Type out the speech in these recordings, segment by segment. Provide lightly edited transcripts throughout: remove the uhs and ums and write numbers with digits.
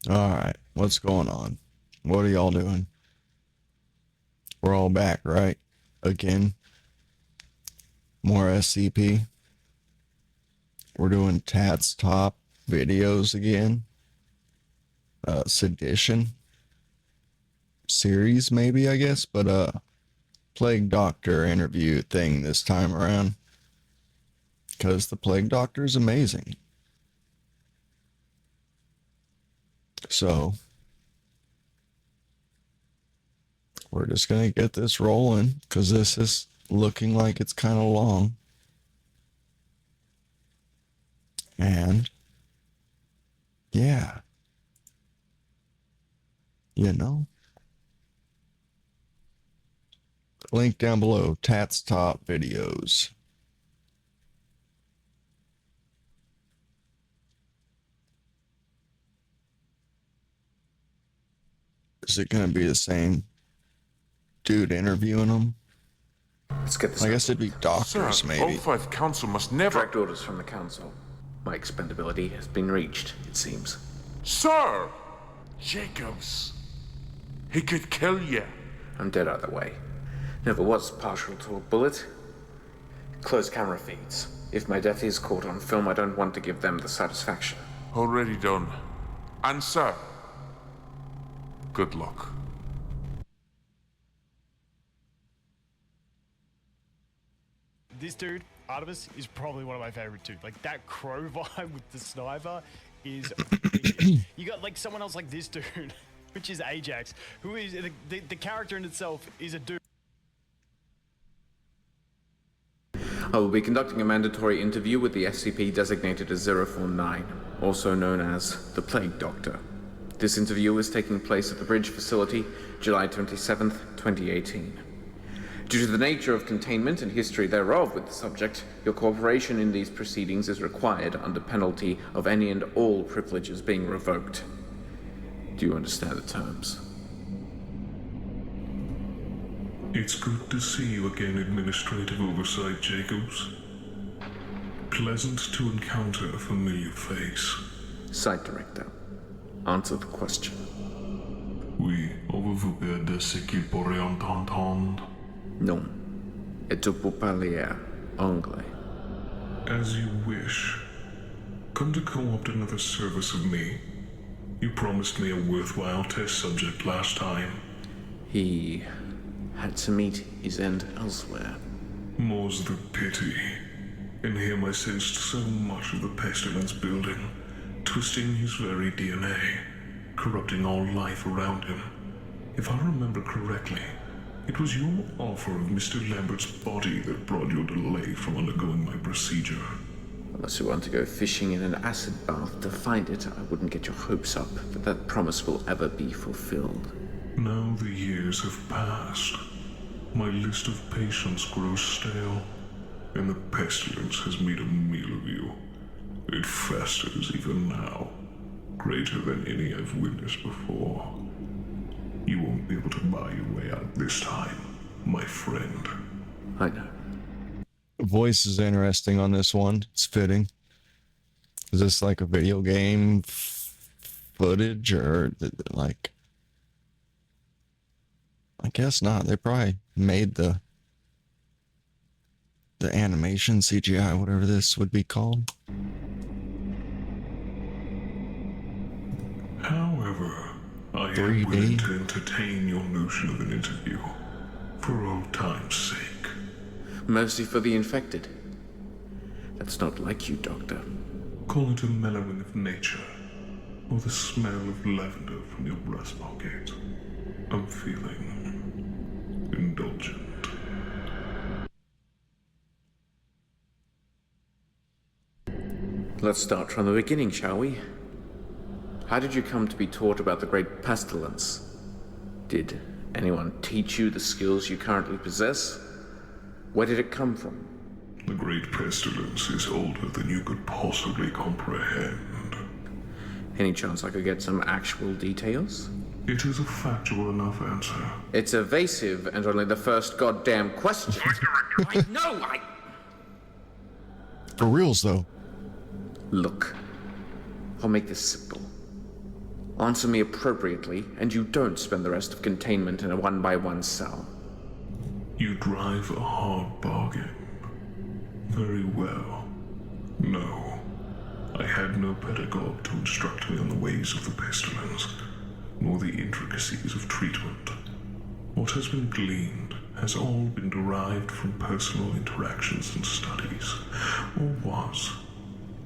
Alright, what's going on? What are y'all doing? We're all back, right? Again, more SCP. We're doing Tat's top videos again. Sedition series, maybe, I guess, but Plague Doctor interview thing this time around. Because the Plague Doctor is amazing. So, we're just gonna get this rolling, because this is looking like it's kind of long. And, yeah. You know? Link down below, Tat's top videos. Is it gonna be the same dude interviewing them? Let's get this. I guess it'd be doctors, Sir, maybe. O5 Council must never... Direct orders from the council. My expendability has been reached, it seems. Sir! Jacobs. He could kill you. I'm dead either way. Never was partial to a bullet. Closed camera feeds. If my death is caught on film, I don't want to give them the satisfaction. Already done. And sir, good luck. This dude, Artemis, is probably one of my favorite too. Like that crow vibe with the sniper is. You got like someone else like this dude, which is Ajax, who is the character in itself is a dude. I will be conducting a mandatory interview with the SCP designated as 049, also known as the Plague Doctor. This interview is taking place at the Bridge Facility, July 27th, 2018. Due to the nature of containment and history thereof with the subject, your cooperation in these proceedings is required under penalty of any and all privileges being revoked. Do you understand the terms? It's good to see you again, Administrative Oversight Jacobs. Pleasant to encounter a familiar face. Site Director, answer the question. Oui, avez-vous de ce qu'il pourrait entendre? Non. Et tu peux parler anglais. As you wish. Come to co-opt another service of me. You promised me a worthwhile test subject last time. He had to meet his end elsewhere. More's the pity. In him I sensed so much of the pestilence building, twisting his very DNA, corrupting all life around him. If I remember correctly, it was your offer of Mr. Lambert's body that brought your delay from undergoing my procedure. Unless you want to go fishing in an acid bath to find it, I wouldn't get your hopes up that that promise will ever be fulfilled. Now the years have passed. My list of patients grows stale, and the pestilence has made a meal of you. It festers even now, greater than any I've witnessed before. You won't be able to buy your way out this time, my friend. I know. The voice is interesting on this one. It's fitting. Is this like a video game footage or like? I guess not. They probably made the animation CGI, whatever this would be called. However, I 3D. am willing to entertain your notion of an interview, for old time's sake. Mercy for the infected. That's not like you, Doctor. Call it a mellowing of nature, or the smell of lavender from your breast pocket. I'm feeling indulgent. Let's start from the beginning, shall we? How did you come to be taught about the great pestilence? Did anyone teach you the skills you currently possess? Where did it come from? The great pestilence is older than you could possibly comprehend. Any chance I could get some actual details? It is a factual enough answer. It's evasive and only the first goddamn question. I know, For reals though. Look, I'll make this simple. Answer me appropriately, and you don't spend the rest of containment in a 1-by-1 cell. You drive a hard bargain. Very well. No. I had no pedagogue to instruct me on the ways of the pestilence, nor the intricacies of treatment. What has been gleaned has all been derived from personal interactions and studies, or was,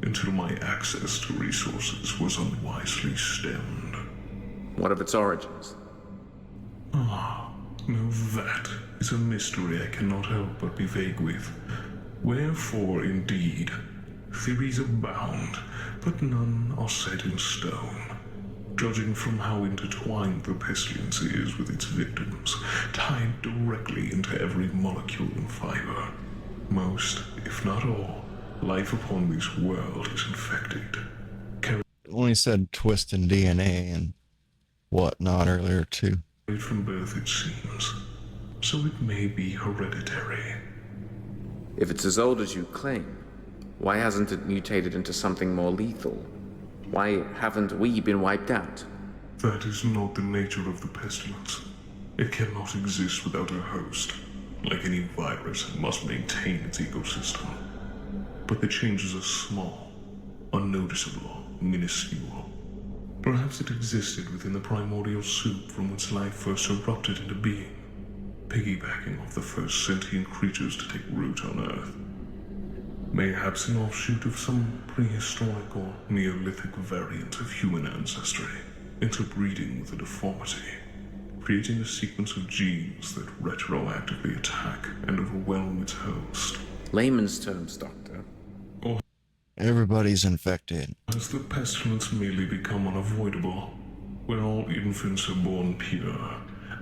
until my access to resources was unwisely stemmed. What of its origins? Now that is a mystery I cannot help but be vague with. Wherefore, indeed, theories abound, but none are set in stone. Judging from how intertwined the pestilence is with its victims, tied directly into every molecule and fiber. Most, if not all, life upon this world is infected. When he said twisting DNA and whatnot earlier too. Carried from birth, it seems. So it may be hereditary. If it's as old as you claim, why hasn't it mutated into something more lethal? Why haven't we been wiped out? That is not the nature of the pestilence. It cannot exist without a host. Like any virus, it must maintain its ecosystem. But the changes are small, unnoticeable, minuscule. Perhaps it existed within the primordial soup from which life first erupted into being, piggybacking off the first sentient creatures to take root on Earth. Mayhaps an offshoot of some prehistoric or Neolithic variant of human ancestry, interbreeding with a deformity, creating a sequence of genes that retroactively attack and overwhelm its host. Layman's terms, Doctor. Everybody's infected. Has the pestilence merely become unavoidable, when all infants are born pure,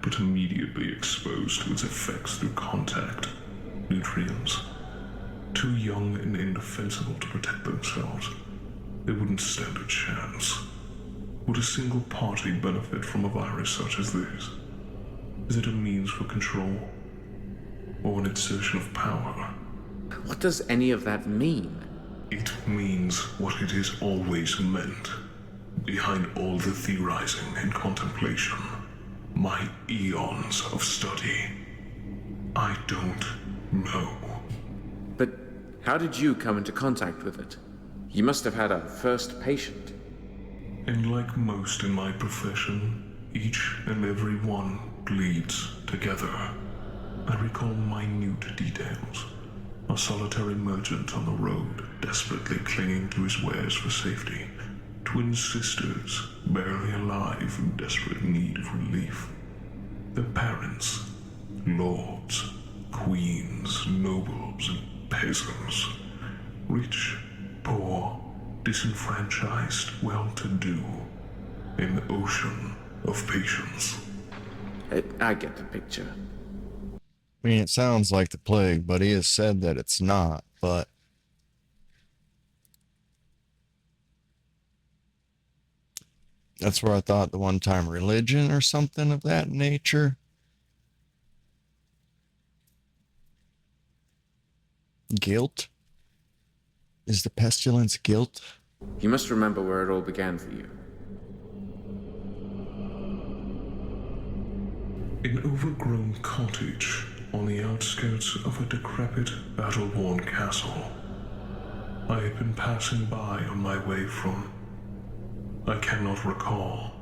but immediately exposed to its effects through contact, nutrients? Too young and indefensible to protect themselves, they wouldn't stand a chance. Would a single party benefit from a virus such as this? Is it a means for control, or an exertion of power? What does any of that mean? It means what it has always meant. Behind all the theorizing and contemplation, my eons of study. I don't know. But how did you come into contact with it? You must have had a first patient. And like most in my profession, each and every one bleeds together. I recall minute details. A solitary merchant on the road, desperately clinging to his wares for safety. Twin sisters, barely alive, in desperate need of relief. Their parents, lords, queens, nobles, and peasants. Rich, poor, disenfranchised, well-to-do. An ocean of patience. I get the picture. I mean, it sounds like the plague, but he has said that it's not, but that's where I thought the one time religion or something of that nature. Guilt? Is the pestilence guilt? You must remember where it all began for you. An overgrown cottage on the outskirts of a decrepit, battle-worn castle. I had been passing by on my way from... I cannot recall.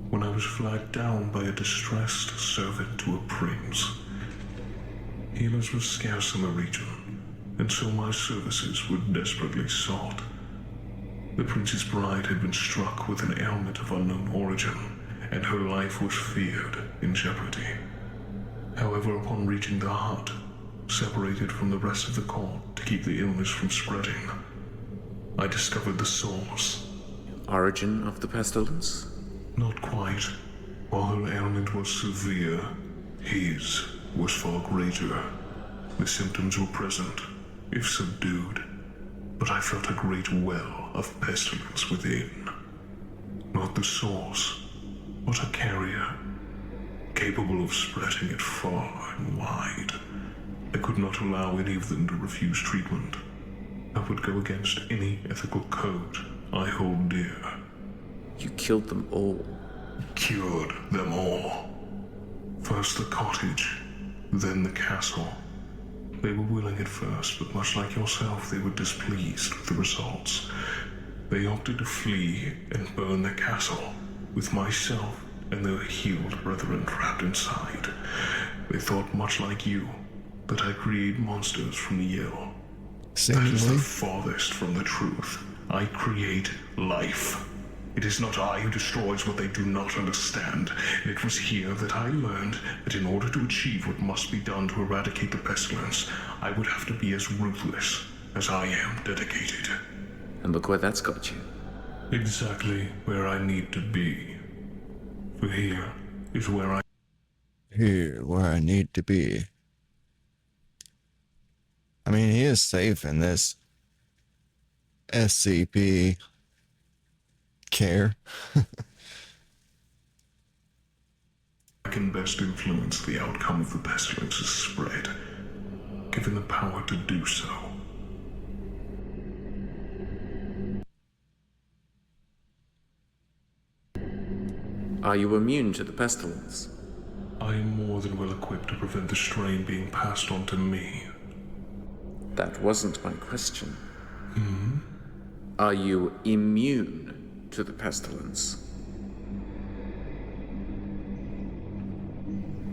When I was flagged down by a distressed servant to a prince. Healers were scarce in the region, and so my services were desperately sought. The prince's bride had been struck with an ailment of unknown origin, and her life was feared in jeopardy. However, upon reaching the hut, separated from the rest of the court to keep the illness from spreading, I discovered the source. Origin of the pestilence? Not quite. While her ailment was severe, his was far greater. The symptoms were present, if subdued, but I felt a great well of pestilence within. Not the source, but a carrier, capable of spreading it far and wide. I could not allow any of them to refuse treatment. That would go against any ethical code I hold dear. You killed them all. Cured them all. First the cottage, then the castle. They were willing at first, but much like yourself, they were displeased with the results. They opted to flee and burn the castle, with myself and their healed brethren trapped inside. They thought, much like you, that I create monsters from the ill. That is the Seemingly. farthest from the truth. I create life. It is not I who destroys what they do not understand. And it was here that I learned that in order to achieve what must be done to eradicate the pestilence, I would have to be as ruthless as I am dedicated. And look where that's got you. Exactly where I need to be. For here is where I... Here, where I need to be. I mean, he is safe in this SCP care. can best influence the outcome of the pestilence's spread, given the power to do so. Are you immune to the pestilence? I am more than well equipped to prevent the strain being passed on to me. That wasn't my question. Are you immune to the pestilence?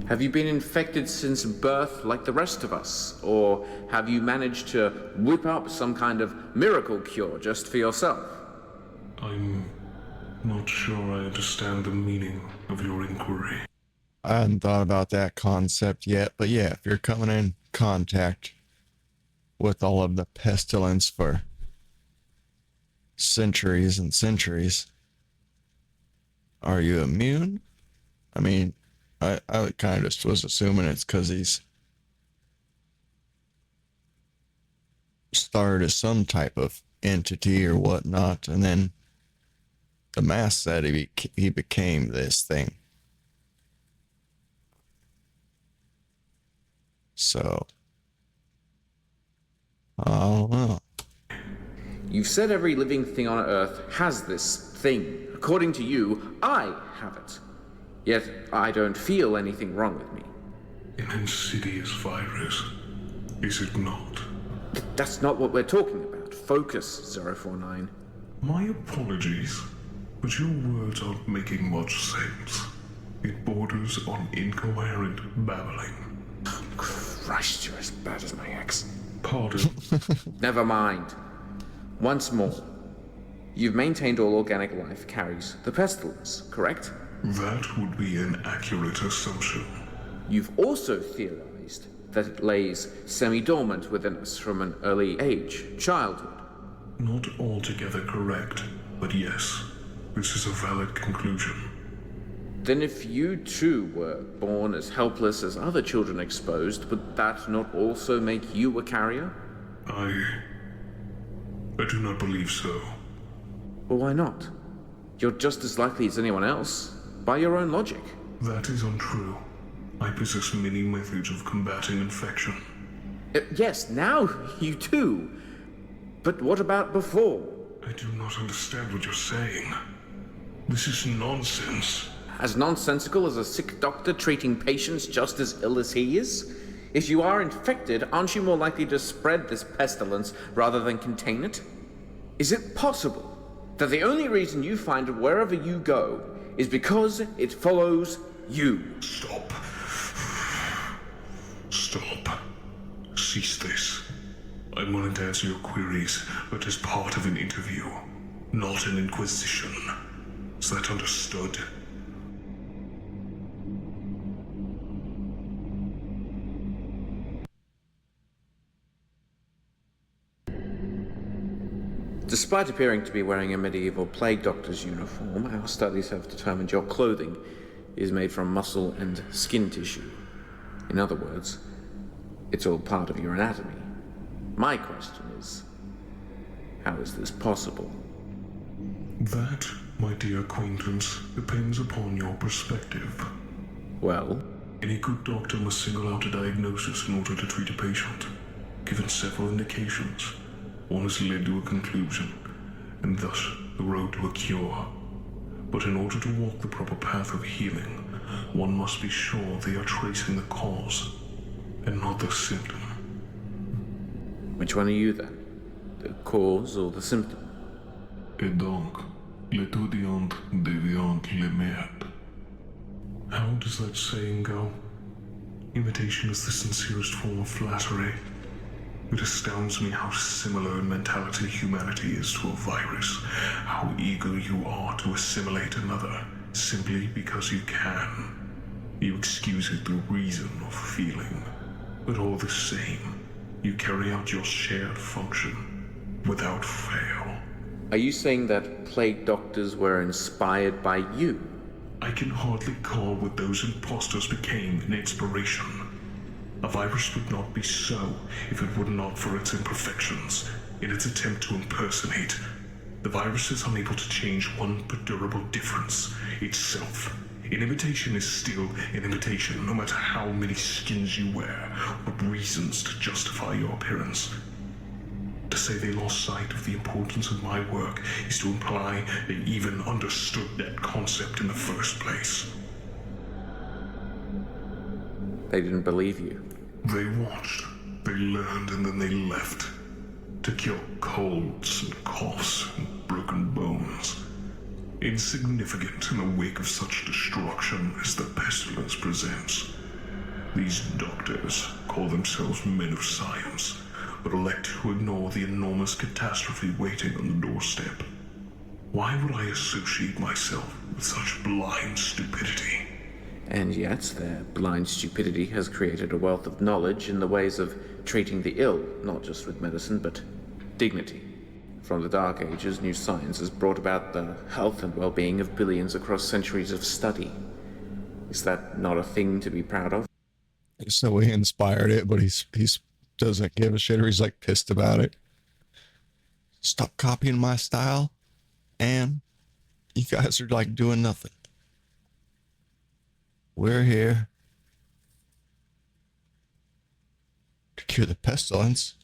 Have you been infected since birth like the rest of us? Or have you managed to whip up some kind of miracle cure just for yourself? I'm not sure I understand the meaning of your inquiry. I hadn't thought about that concept yet, but yeah, if you're coming in contact with all of the pestilence for centuries and centuries, are you immune? I mean, I kind of just was assuming it's because he's started as some type of entity or whatnot, and then the mask said he became this thing. So, I don't know. You've said every living thing on Earth has this thing. According to you, I have it. Yet I don't feel anything wrong with me. An insidious virus, is it not? That's not what we're talking about. Focus, 049. My apologies, but your words aren't making much sense. It borders on incoherent babbling. Christ, you're as bad as my ex. Pardon? Never mind. Once more. You've maintained all organic life carries the pestilence, correct? That would be an accurate assumption. You've also theorized that it lays semi-dormant within us from an early age, childhood. Not altogether correct, but yes, this is a valid conclusion. Then if you too were born as helpless as other children exposed, would that not also make you a carrier? I do not believe so. Well, why not? You're just as likely as anyone else, by your own logic. That is untrue. I possess many methods of combating infection. Yes, now you do. But what about before? I do not understand what you're saying. This is nonsense. As nonsensical as a sick doctor treating patients just as ill as he is? If you are infected, aren't you more likely to spread this pestilence rather than contain it? Is it possible that the only reason you find it wherever you go is because it follows you? Stop. Stop. Cease this. I'm willing to answer your queries, but as part of an interview, not an inquisition. Is that understood? Despite appearing to be wearing a medieval plague doctor's uniform, our studies have determined your clothing is made from muscle and skin tissue. In other words, it's all part of your anatomy. My question is, how is this possible? That, my dear acquaintance, depends upon your perspective. Well, Any good doctor must single out a diagnosis in order to treat a patient. Given several indications, one has led to a conclusion, and thus the road to a cure. But in order to walk the proper path of healing, one must be sure they are tracing the cause, and not the symptom. Which one are you then? The cause or the symptom? Et donc, l'étudiant devient le maître. How does that saying go? Imitation is the sincerest form of flattery. It astounds me how similar in mentality humanity is to a virus, how eager you are to assimilate another simply because you can. You excuse it through reason or feeling, but all the same, you carry out your shared function without fail. Are you saying that plague doctors were inspired by you? I can hardly call what those imposters became an inspiration. A virus would not be so if it were not for its imperfections. In its attempt to impersonate, the virus is unable to change one perdurable difference: itself. An imitation is still an imitation, no matter how many skins you wear, or reasons to justify your appearance. To say they lost sight of the importance of my work is to imply they even understood that concept in the first place. They didn't believe you. They watched, they learned, and then they left. To cure colds and coughs and broken bones. Insignificant in the wake of such destruction as the pestilence presents. These doctors call themselves men of science, but elect to ignore the enormous catastrophe waiting on the doorstep. Why would I associate myself with such blind stupidity? And yet, their blind stupidity has created a wealth of knowledge in the ways of treating the ill, not just with medicine, but dignity. From the Dark Ages, new science has brought about the health and well-being of billions across centuries of study. Is that not a thing to be proud of? So he inspired it, but he's doesn't give a shit, or he's like pissed about it. Stop copying my style, and you guys are like doing nothing. We're here to cure the pestilence,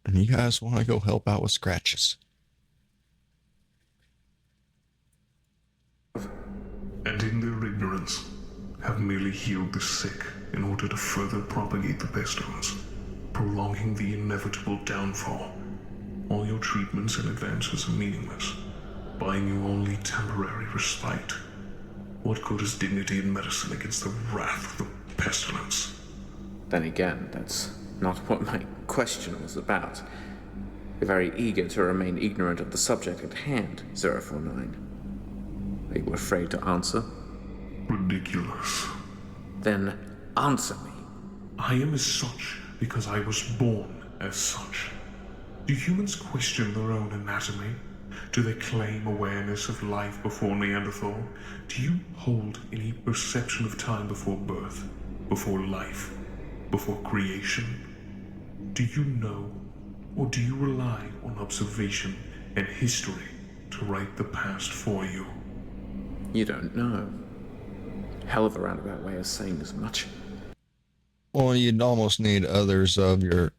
and you guys want to go help out with scratches. And in their ignorance, have merely healed the sick in order to further propagate the pestilence, prolonging the inevitable downfall. All your treatments and advances are meaningless, buying you only temporary respite. What good is dignity in medicine against the wrath of the pestilence? Then again, that's not what my question was about. You're very eager to remain ignorant of the subject at hand, 049. Are you afraid to answer? Ridiculous. Then answer me. I am as such because I was born as such. Do humans question their own anatomy? Do they claim awareness of life before Neanderthal? Do you hold any perception of time before birth, before life, before creation? Do you know, or do you rely on observation and history to write the past for you? You don't know. Hell of a roundabout way of saying as much. Well, you'd almost need others of your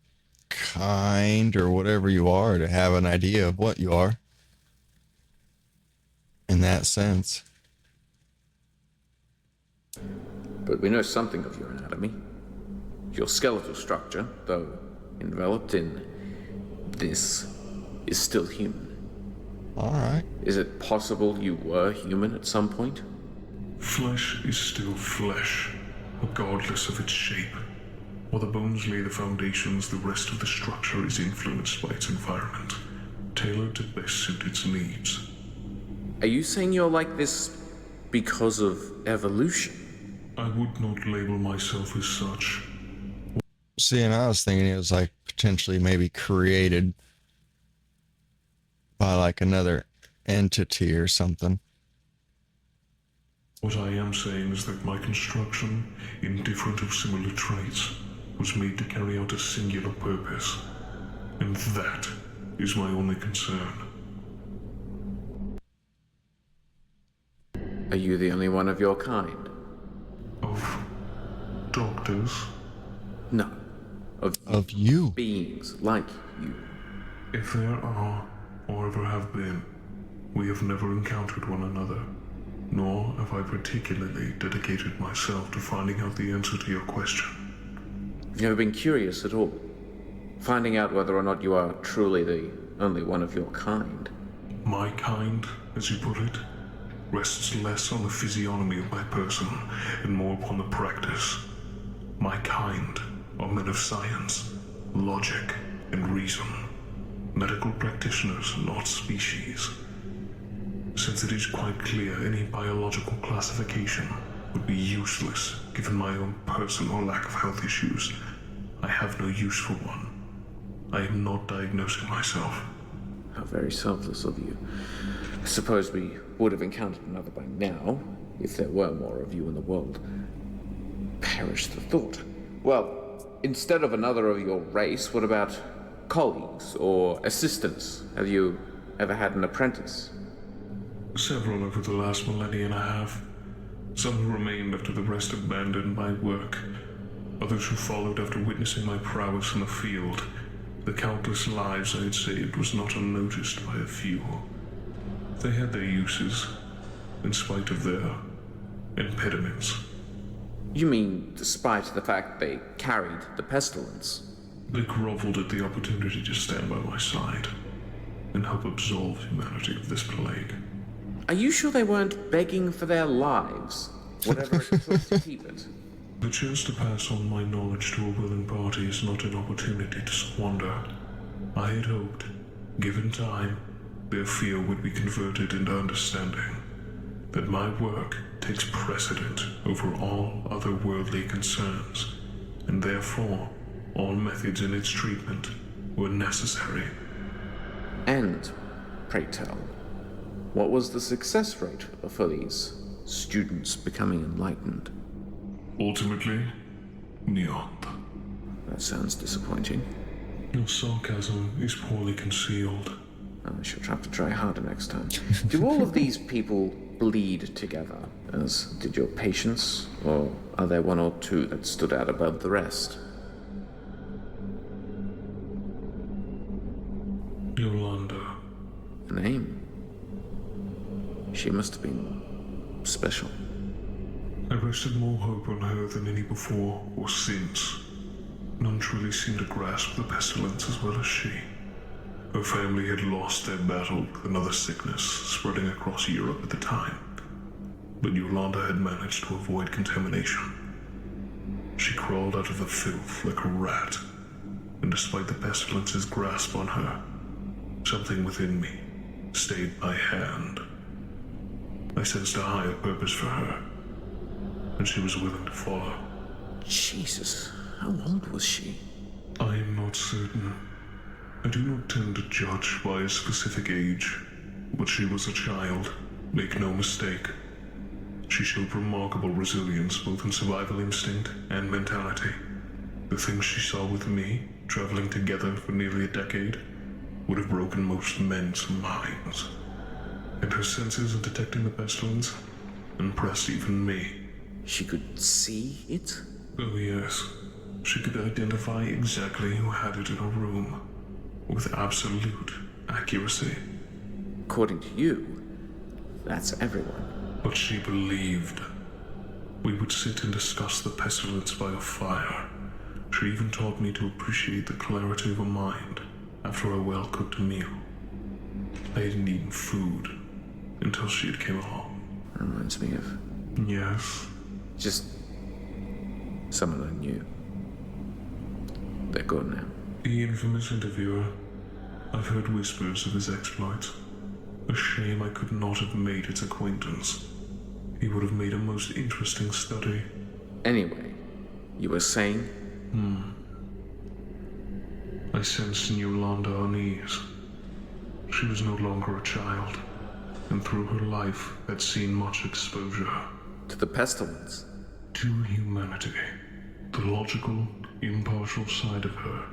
kind or whatever you are to have an idea of what you are. In that sense. But we know something of your anatomy. Your skeletal structure, though enveloped in this, is still human. All right. Is it possible you were human at some point? Flesh is still flesh, regardless of its shape. While the bones lay the foundations, the rest of the structure is influenced by its environment, tailored to best suit its needs. Are you saying you're like this because of evolution? I would not label myself as such. See, and I was thinking it was like potentially maybe created by like another entity or something. What I am saying is that my construction, indifferent of similar traits, was made to carry out a singular purpose. And that is my only concern. Are you the only one of your kind? Of doctors? No. Of you. Beings like you. If there are, or ever have been, We have never encountered one another, nor have I particularly dedicated myself to finding out the answer to your question. Have you ever been curious at all? Finding out whether or not you are truly the only one of your kind? My kind, as you put it, rests less on the physiognomy of my person and more upon the practice. My kind are men of science, logic, and reason. Medical practitioners, not species. Since it is quite clear any biological classification would be useless given my own personal lack of health issues, I have no use for one. I am not diagnosing myself. How very selfless of you. I suppose we would have encountered another by now, if there were more of you in the world. Perish the thought. Well, instead of another of your race, what about colleagues or assistants? Have you ever had an apprentice? Several over the last millennia and a half. Some who remained after the rest abandoned my work. Others who followed after witnessing my prowess in the field. The countless lives I had saved was not unnoticed by a few. They had their uses, in spite of their impediments. You mean despite the fact they carried the pestilence? They groveled at the opportunity to stand by my side and help absolve humanity of this plague. Are you sure they weren't begging for their lives? Whatever it took to keep it. The chance to pass on my knowledge to a willing party is not an opportunity to squander. I had hoped, given time, their fear would be converted into understanding. That my work takes precedent over all other worldly concerns, and therefore all methods in its treatment were necessary. And, pray tell, what was the success rate for these students becoming enlightened? Ultimately, none. That sounds disappointing. Your sarcasm is poorly concealed. I shall have to try harder next time. Do all of these people bleed together, as did your patients, or are there one or two that stood out above the rest? Yolanda. A name? She must have been special. I rested more hope on her than any before or since. None truly seemed to grasp the pestilence as well as she. Her family had lost their battle with another sickness spreading across Europe at the time, but Yolanda had managed to avoid contamination. She crawled out of the filth like a rat, and despite the pestilence's grasp on her, something within me stayed my hand. I sensed a higher purpose for her, and she was willing to follow. Jesus, how old was she? I am not certain. I do not tend to judge by a specific age, but she was a child, make no mistake. She showed remarkable resilience both in survival instinct and mentality. The things she saw with me, traveling together for nearly a decade, would have broken most men's minds. And her senses in detecting the pestilence impressed even me. She could see it? Oh yes, she could identify exactly who had it in her room, with absolute accuracy. According to you, that's everyone. But she believed. We would sit and discuss the pestilence by a fire. She even taught me to appreciate the clarity of a mind after a well-cooked meal. I hadn't eaten food until she had came along. Reminds me of Yes. just someone I knew. They're gone now. The infamous interviewer. I've heard whispers of his exploits. A shame I could not have made its acquaintance. He would have made a most interesting study. Anyway, you were saying? I sensed in Yolanda unease. She was no longer a child, and through her life had seen much exposure. To the pestilence? To humanity. The logical, impartial side of her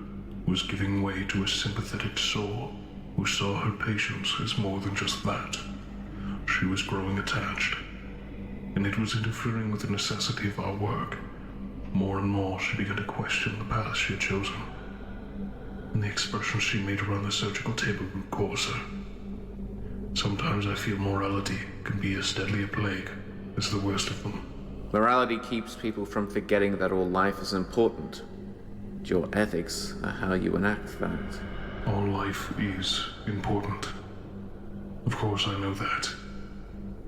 was giving way to a sympathetic soul who saw her patients as more than just that. She was growing attached, and it was interfering with the necessity of our work. More and more she began to question the path she had chosen, and the expressions she made around the surgical table grew coarser. Sometimes I feel morality can be as deadly a plague as the worst of them. Morality keeps people from forgetting that all life is important. Your ethics are how you enact that. All life is important. Of course I know that.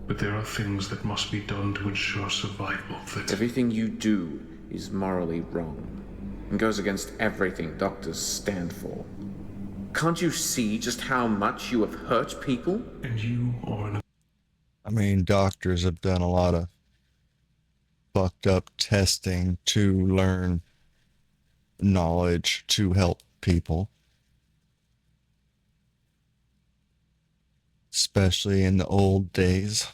But there are things that must be done to ensure survival that... Everything you do is morally wrong and goes against everything doctors stand for. Can't you see just how much you have hurt people? And you are an... I mean, doctors have done a lot of fucked up testing to learn knowledge to help people. Especially in the old days.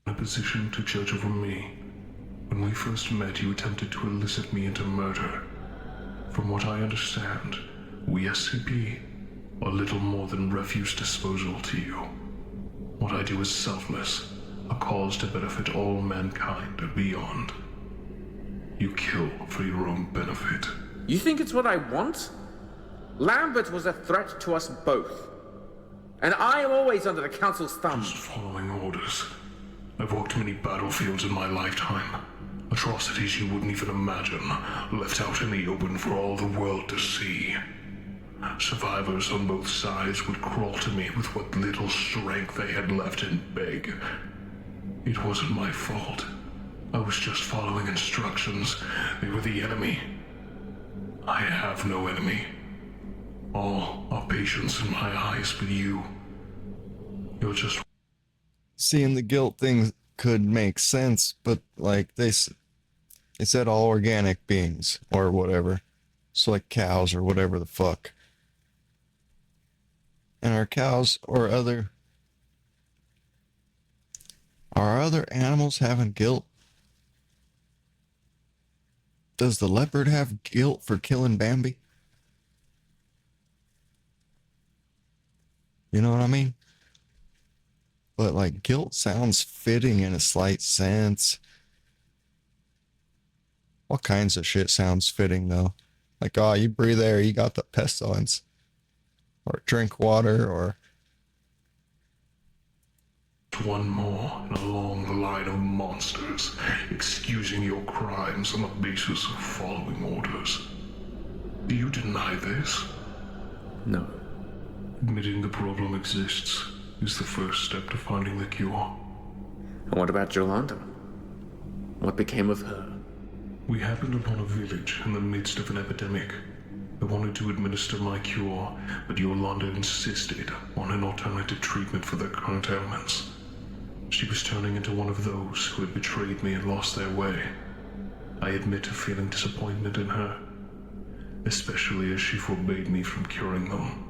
In a position to judge over me. When we first met, you attempted to elicit me into murder. From what I understand, we SCP are little more than refuse disposal to you. What I do is selfless, a cause to benefit all mankind and beyond. You kill for your own benefit. You think it's what I want? Lambert was a threat to us both. And I am always under the Council's thumb. Just following orders. I've walked many battlefields in my lifetime. Atrocities you wouldn't even imagine, left out in the open for all the world to see. Survivors on both sides would crawl to me with what little strength they had left and beg. It wasn't my fault. I was just following instructions. They were the enemy. I have no enemy. All are patients in my eyes, but you're just... Seeing the guilt thing could make sense, but like they said all organic beings or whatever. So like cows or whatever the fuck. And are cows or are other animals having guilt? Does the leopard have guilt for killing Bambi? You know what I mean? But like guilt sounds fitting in a slight sense. All kinds of shit sounds fitting though. Like, oh, you breathe air, you got the pestilence. Or drink water, or... One more in a long line of monsters, excusing your crimes on the basis of following orders. Do you deny this? No. Admitting the problem exists is the first step to finding the cure. And what about Yolanda? What became of her? We happened upon a village in the midst of an epidemic. I wanted to administer my cure, but Yolanda insisted on an alternative treatment for their current ailments. She was turning into one of those who had betrayed me and lost their way. I admit to feeling disappointment in her, especially as she forbade me from curing them.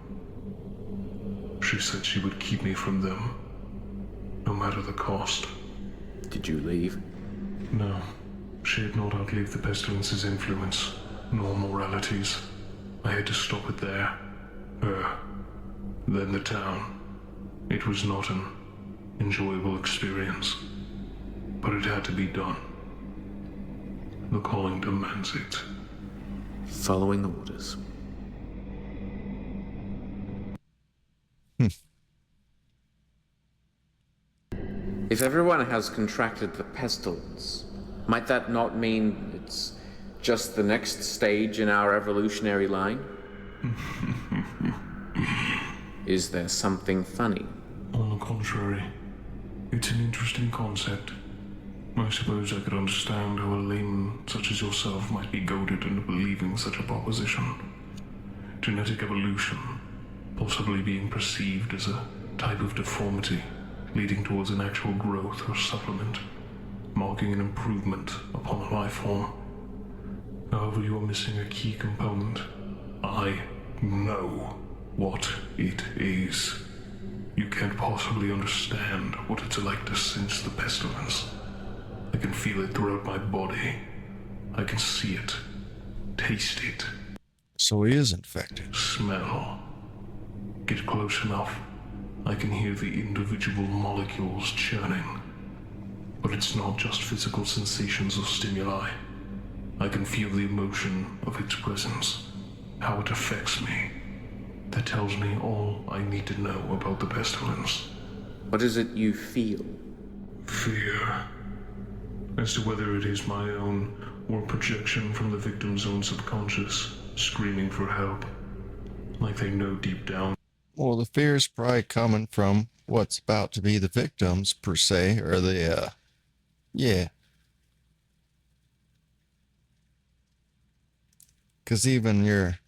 She said she would keep me from them, no matter the cost. Did you leave? No, she had not outlived the pestilence's influence, nor moralities. I had to stop it there. Her. Then the town. It was not an enjoyable experience, but it had to be done. The calling demands it. Following orders. If everyone has contracted the pestilence, might that not mean it's just the next stage in our evolutionary line? Is there something funny? On the contrary, it's an interesting concept. I suppose I could understand how a layman such as yourself might be goaded into believing such a proposition. Genetic evolution, possibly being perceived as a type of deformity, leading towards an actual growth or supplement, marking an improvement upon a life form. However, you are missing a key component. I know what it is. You can't possibly understand what it's like to sense the pestilence. I can feel it throughout my body. I can see it, taste it. So he is infected. Smell. Get close enough. I can hear the individual molecules churning. But it's not just physical sensations or stimuli. I can feel the emotion of its presence, how it affects me. that tells me all I need to know about the pestilence. What is it you feel? Fear. As to whether it is my own or projection from the victim's own subconscious, screaming for help. Like they know deep down. Well, the fear's probably coming from what's about to be the victims, per se, or the, yeah. Because even your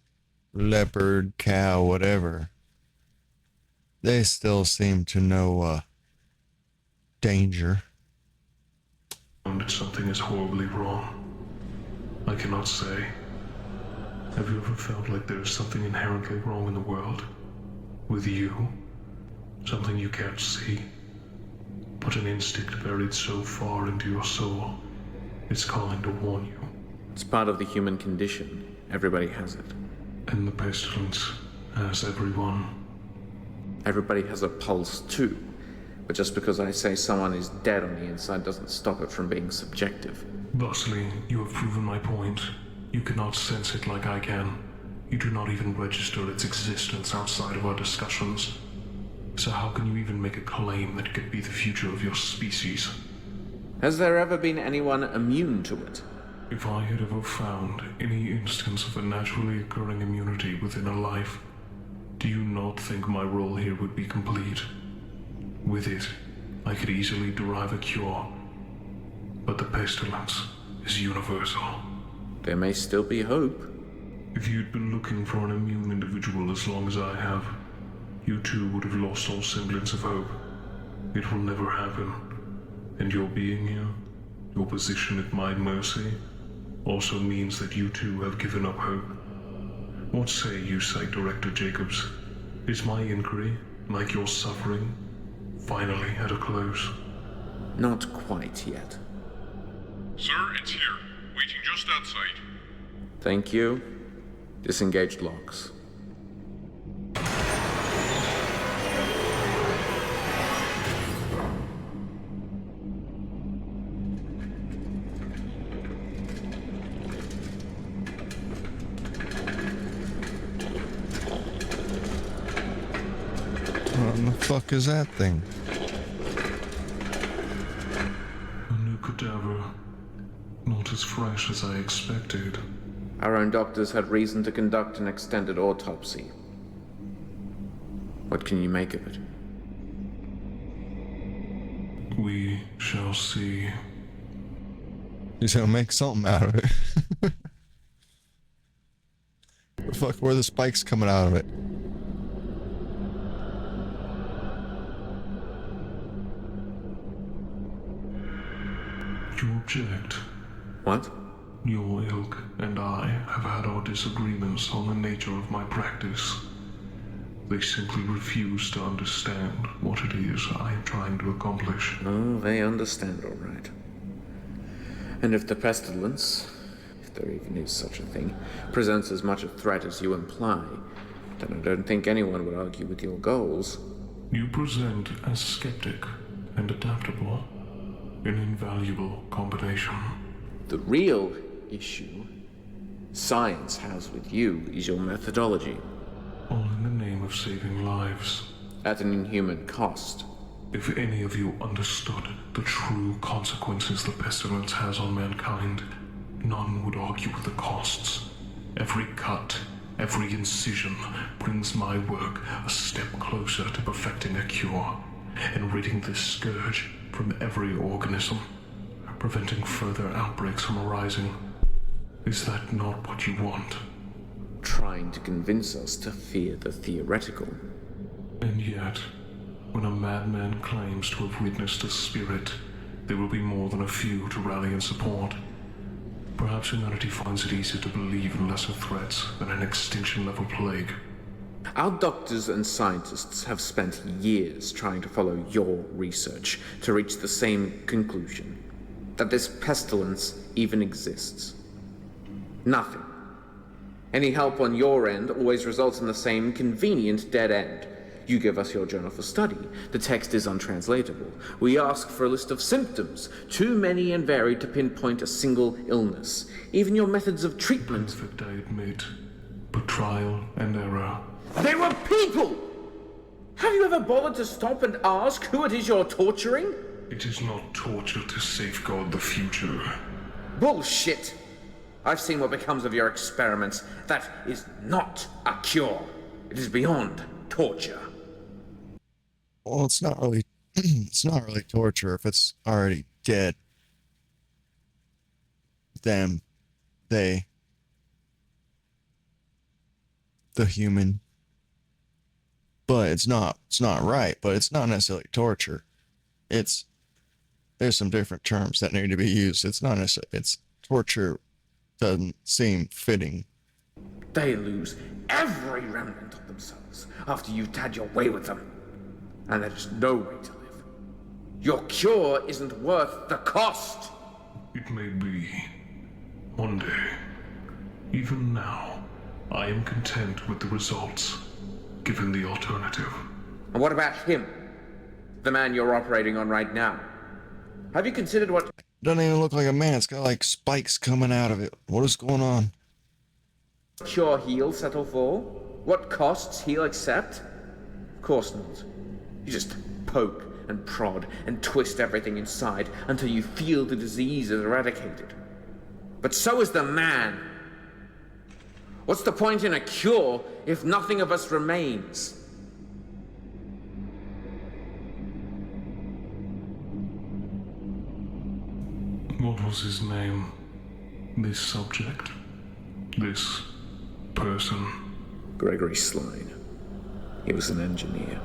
leopard, cow, whatever, they still seem to know, danger. Something is horribly wrong. I cannot say. Have you ever felt like there is something inherently wrong in the world? With you? Something you can't see. But an instinct buried so far into your soul, it's calling to warn you. It's part of the human condition. Everybody has it. And the pestilence has everyone. Everybody has a pulse too. But just because I say someone is dead on the inside doesn't stop it from being subjective. Thusly, you have proven my point. You cannot sense it like I can. You do not even register its existence outside of our discussions. So how can you even make a claim that it could be the future of your species? Has there ever been anyone immune to it? If I had ever found any instance of a naturally occurring immunity within a life, do you not think my role here would be complete? With it, I could easily derive a cure. But the pestilence is universal. There may still be hope. If you'd been looking for an immune individual as long as I have, you too would have lost all semblance of hope. It will never happen. And your being here, your position at my mercy, also means that you too have given up hope. What say you, Site Director Jacobs? Is my inquiry, like your suffering, finally at a close? Not quite yet. Sir, it's here. Waiting just outside. Thank you. Disengaged locks. What in the fuck is that thing? A new cadaver. Not as fresh as I expected. Our own doctors had reason to conduct an extended autopsy. What can you make of it? We shall see. He's gonna make something out of it. The fuck, where are the spikes coming out of it? You object? What? Your ilk and I have had our disagreements on the nature of my practice. They simply refuse to understand what it is I am trying to accomplish. Oh, they understand all right. And if the pestilence, if there even is such a thing, presents as much a threat as you imply, then I don't think anyone would argue with your goals. You present as skeptic and adaptable. An invaluable combination. The real issue science has with you is your methodology. All in the name of saving lives. At an inhuman cost. If any of you understood the true consequences the pestilence has on mankind, none would argue with the costs. Every cut, every incision brings my work a step closer to perfecting a cure and ridding this scourge from every organism, preventing further outbreaks from arising. Is that not what you want? Trying to convince us to fear the theoretical. And yet, when a madman claims to have witnessed a spirit, there will be more than a few to rally in support. Perhaps humanity finds it easier to believe in lesser threats than an extinction-level plague. Our doctors and scientists have spent years trying to follow your research to reach the same conclusion. That this pestilence even exists. Nothing. Any help on your end always results in the same convenient dead end. You give us your journal for study. The text is untranslatable. We ask for a list of symptoms, too many and varied to pinpoint a single illness. Even your methods of treatment. Perfect, I admit, but trial and error. They were people! Have you ever bothered to stop and ask who it is you're torturing? It is not torture to safeguard the future. Bullshit! I've seen what becomes of your experiments. That is not a cure. It is beyond torture. Well, it's not really it's not really torture if it's already dead. Them, they, the human. But it's not right, but it's not necessarily torture. There's some different terms that need to be used. It's not necessarily, it's torture doesn't seem fitting. They lose every remnant of themselves after you've had your way with them. And there's no way to live. Your cure isn't worth the cost. It may be. One day. Even now, I am content with the results, given the alternative. And what about him? The man you're operating on right now? Have you considered what Doesn't even look like a man. It's got like spikes coming out of it. What is going on? cure he'll settle for? What costs he'll accept? Of course not. You just poke and prod and twist everything inside until you feel the disease is eradicated. But so is the man. What's the point in a cure if nothing of us remains? What was his name? This subject? This person? Gregory Sline. He was an engineer.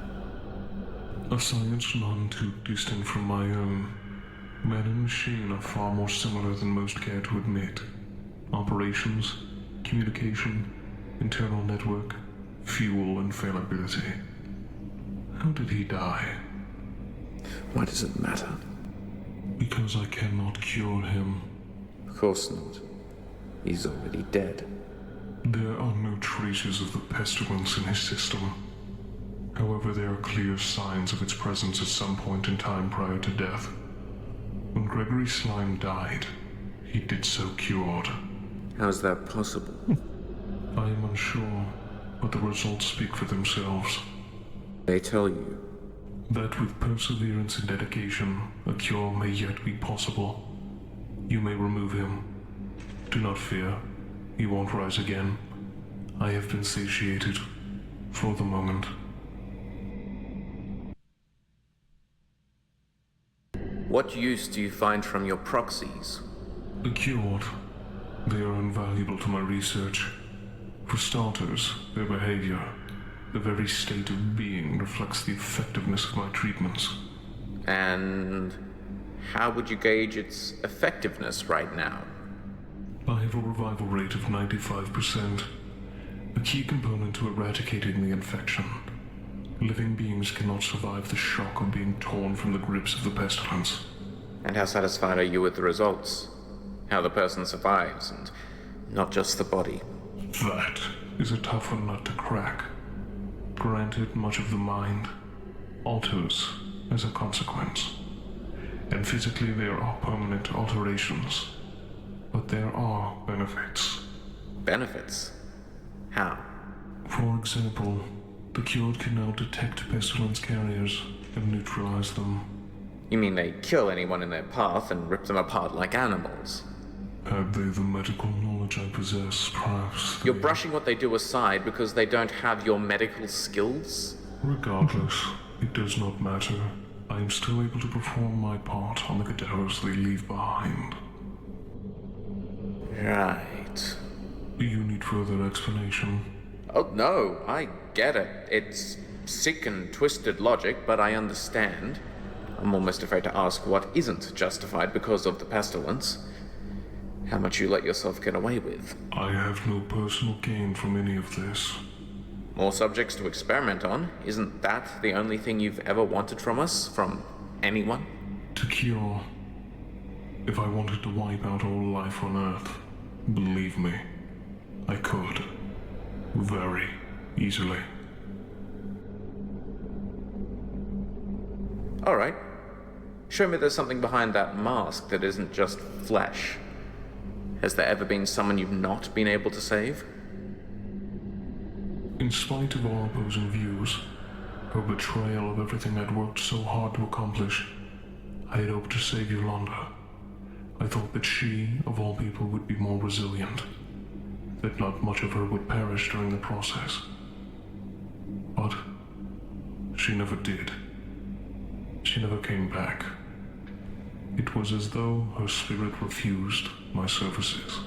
A science none too distant from my own. Man and machine are far more similar than most care to admit. Operations, communication, internal network, fuel and failability. How did he die? Why does it matter? Because I cannot cure him. Of course not. He's already dead. There are no traces of the pestilence in his system. However, there are clear signs of its presence at some point in time prior to death. When Gregory Slime died, he did so cured. How is that possible? I am unsure, but the results speak for themselves. They tell you. That with perseverance and dedication, a cure may yet be possible. You may remove him. Do not fear. He won't rise again. I have been satiated. For the moment. What use do you find from your proxies? Cured. They are invaluable to my research. For starters, their behavior, the very state of being, reflects the effectiveness of my treatments. And how would you gauge its effectiveness right now? I have a revival rate of 95%, a key component to eradicating the infection. Living beings cannot survive the shock of being torn from the grips of the pestilence. And how satisfied are you with the results? How the person survives, and not just the body? That is a tougher nut to crack. Granted, much of the mind alters as a consequence. And physically there are permanent alterations. But there are benefits. Benefits? How? For example, the cured can now detect pestilence carriers and neutralize them. You mean they kill anyone in their path and rip them apart like animals? Had they the medical knowledge I possess, perhaps You're brushing what they do aside because they don't have your medical skills? Regardless, it does not matter. I am still able to perform my part on the cadavers they leave behind. Right. Do you need further explanation? Oh, no, I get it. It's sick and twisted logic, but I understand. I'm almost afraid to ask what isn't justified because of the pestilence. How much you let yourself get away with. I have no personal gain from any of this. More subjects to experiment on. Isn't that the only thing you've ever wanted from us? From anyone? To cure. If I wanted to wipe out all life on Earth, believe me, I could. Very easily. All right. Show me there's something behind that mask that isn't just flesh. Has there ever been someone you've not been able to save? In spite of our opposing views, her betrayal of everything I'd worked so hard to accomplish, I had hoped to save Yolanda. I thought that she, of all people, would be more resilient, that not much of her would perish during the process. But she never did. She never came back. It was as though her spirit refused my services.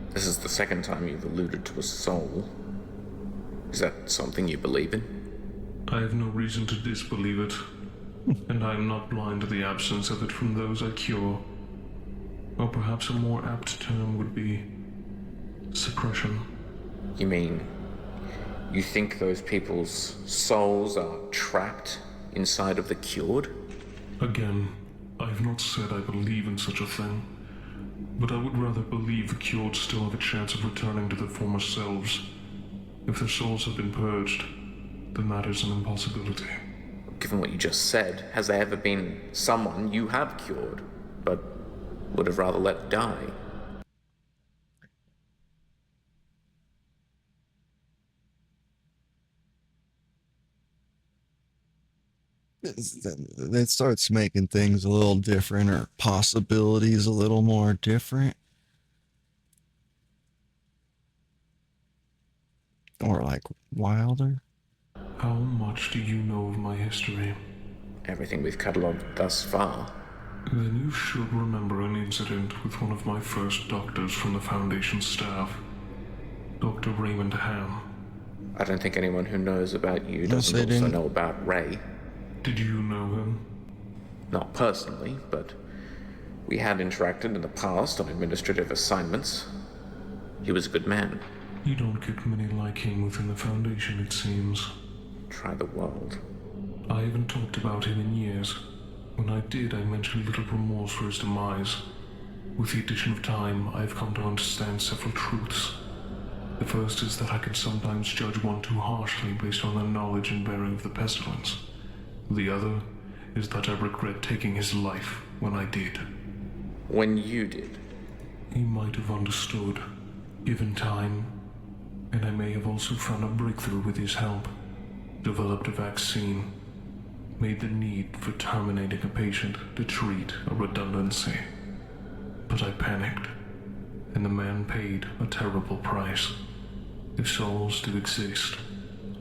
This is the second time you've alluded to a soul. Is that something you believe in? I have no reason to disbelieve it, and I am not blind to the absence of it from those I cure. Or perhaps a more apt term would be suppression. You mean, you think those people's souls are trapped inside of the cured? Again, I have not said I believe in such a thing, but I would rather believe the cured still have a chance of returning to their former selves. If their souls have been purged, then that is an impossibility. Given what you just said, has there ever been someone you have cured, but would have rather let die? It starts making things a little different, or possibilities a little more different. Or like wilder. How much do you know of my history? Everything we've catalogued thus far. Then you should remember an incident with one of my first doctors from the Foundation staff, Dr. Raymond Ham. I don't think anyone who knows about you Yes, doesn't they also didn't. know about Ray. Did you know him? Not personally, but we had interacted in the past on administrative assignments. He was a good man. You don't get many like him within the Foundation, it seems. Try the world. I haven't talked about him in years. When I did, I mentioned little remorse for his demise. With the addition of time, I have come to understand several truths. The first is that I can sometimes judge one too harshly based on their knowledge and bearing of the pestilence. The other is that I regret taking his life when I did. When you did. He might have understood, given time, and I may have also found a breakthrough with his help, developed a vaccine, made the need for terminating a patient to treat a redundancy. But I panicked, and the man paid a terrible price. If souls do exist,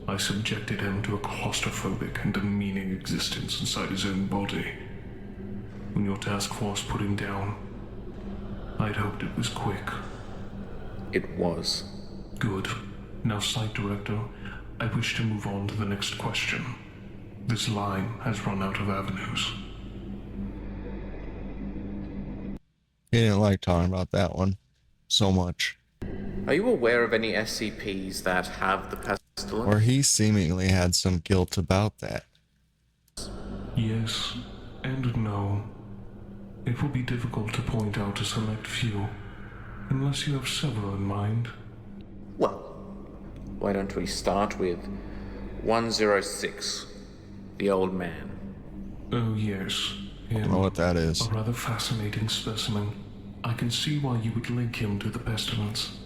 I subjected him to a claustrophobic and demeaning existence inside his own body. When your task force put him down, I'd hoped it was quick. It was. Good. Now, Site Director, I wish to move on to the next question. This line has run out of avenues. He didn't like talking about that one so much. Are you aware of any SCPs that have the pestilence? Or he seemingly had some guilt about that. Yes and no. It will be difficult to point out a select few, unless you have several in mind. Well, why don't we start with 106, the old man. Oh yes, I don't know what that is. a rather fascinating specimen. I can see why you would link him to the pestilence.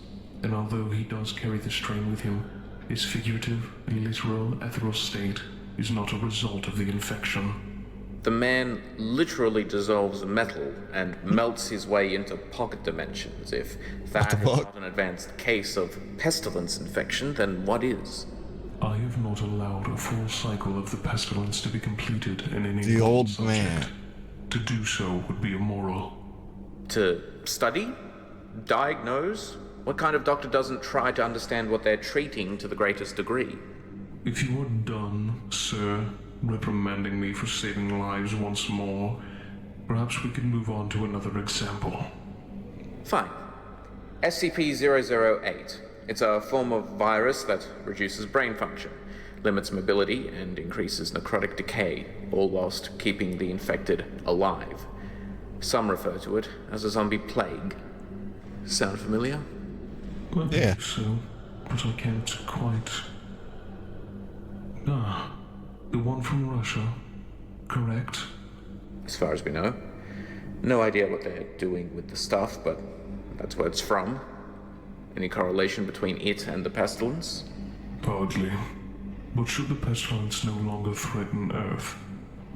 And although he does carry the strain with him, his figurative, literal, ethereal state is not a result of the infection. The man literally dissolves metal and melts his way into pocket dimensions. If that is fuck? not an advanced case of pestilence infection, then what is? I have not allowed a full cycle of the pestilence to be completed in any The one old subject. man. To do so would be immoral. To study? Diagnose? What kind of doctor doesn't try to understand what they're treating to the greatest degree? If you are done, sir, reprimanding me for saving lives once more, perhaps we can move on to another example. Fine. SCP-008. It's a form of virus that reduces brain function, limits mobility, and increases necrotic decay, all whilst keeping the infected alive. Some refer to it as a zombie plague. Sound familiar? I Yeah. think so, but I can't quite... Ah, the one from Russia, correct? As far as we know. No idea what they're doing with the stuff, but that's where it's from. Any correlation between it and the pestilence? Hardly. But should the pestilence no longer threaten Earth,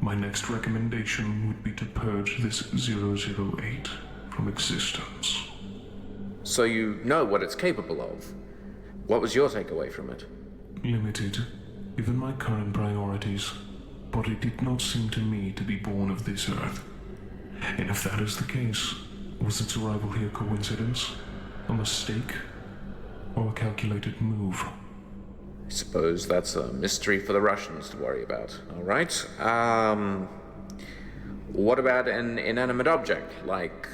my next recommendation would be to purge this 008 from existence. So you know what it's capable of. What was your takeaway from it? Limited, given my current priorities, but it did not seem to me to be born of this Earth. And if that is the case, was its arrival here coincidence, a mistake, or a calculated move? I suppose that's a mystery for the Russians to worry about. All right. What about an inanimate object like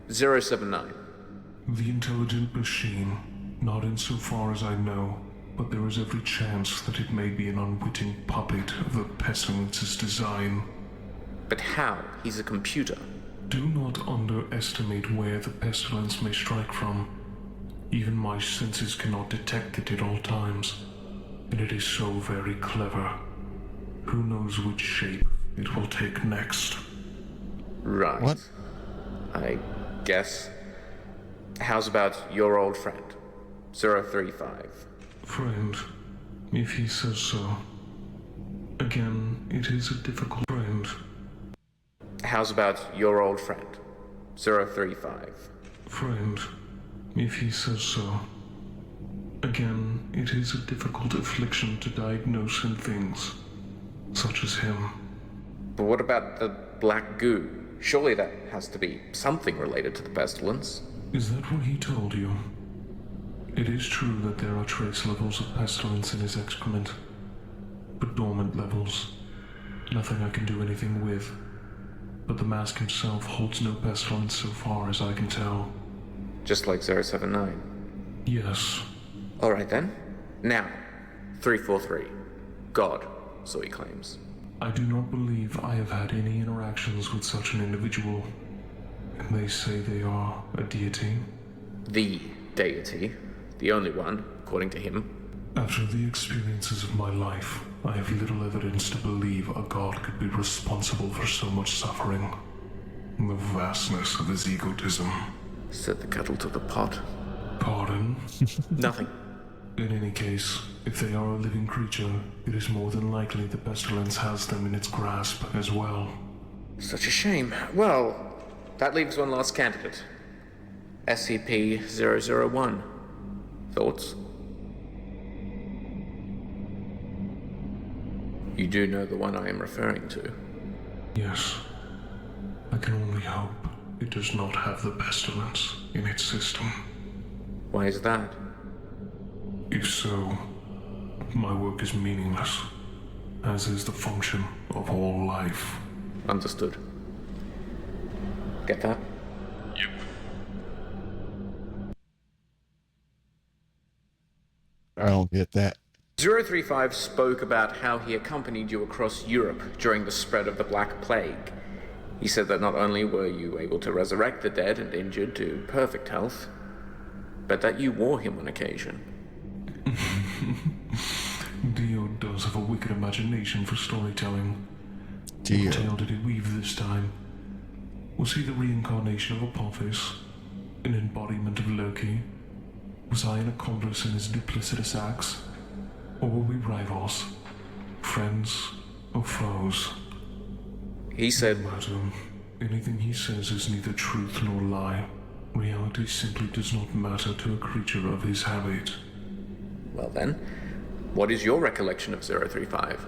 079? The intelligent machine, not insofar as I know, but there is every chance that it may be an unwitting puppet of the pestilence's design. But how? He's a computer. Do not underestimate where the pestilence may strike from. Even my senses cannot detect it at all times, and it is so very clever. Who knows which shape it will take next? Right. What? I guess. How's about your old friend, 035? Friend, if he says so. Again, it is a difficult friend. How's about your old friend, 035? Friend, if he says so. Again, it is a difficult affliction to diagnose in things, such as him. But what about the black goo? Surely that has to be something related to the pestilence. Is that what he told you? It is true that there are trace levels of pestilence in his excrement, but dormant levels. Nothing I can do anything with. But the mask himself holds no pestilence so far as I can tell. Just like 079. Yes. Alright then. Now, 343. God, so he claims. I do not believe I have had any interactions with such an individual. And they say they are a deity. The deity. The only one, according to him. After the experiences of my life, I have little evidence to believe a god could be responsible for so much suffering. The vastness of his egotism. Set the kettle to the pot. Pardon? Nothing. In any case, if they are a living creature, it is more than likely the pestilence has them in its grasp as well. Such a shame. Well, that leaves one last candidate. SCP-001. Thoughts? You do know the one I am referring to. Yes. I can only hope it does not have the pestilence in its system. Why is that? If so, my work is meaningless, as is the function of all life. Understood. Get that? Yep. I don't get that. 035 spoke about how he accompanied you across Europe during the spread of the Black Plague. He said that not only were you able to resurrect the dead and injured to perfect health, but that you wore him on occasion. Dio does have a wicked imagination for storytelling. Dio. What tale did he weave this time? Was he the reincarnation of Apophis? An embodiment of Loki? Was I an accomplice in his duplicitous acts? Or were we rivals? Friends or foes? He said, Madam, anything he says is neither truth nor lie. Reality simply does not matter to a creature of his habit. well then, what is your recollection of 035?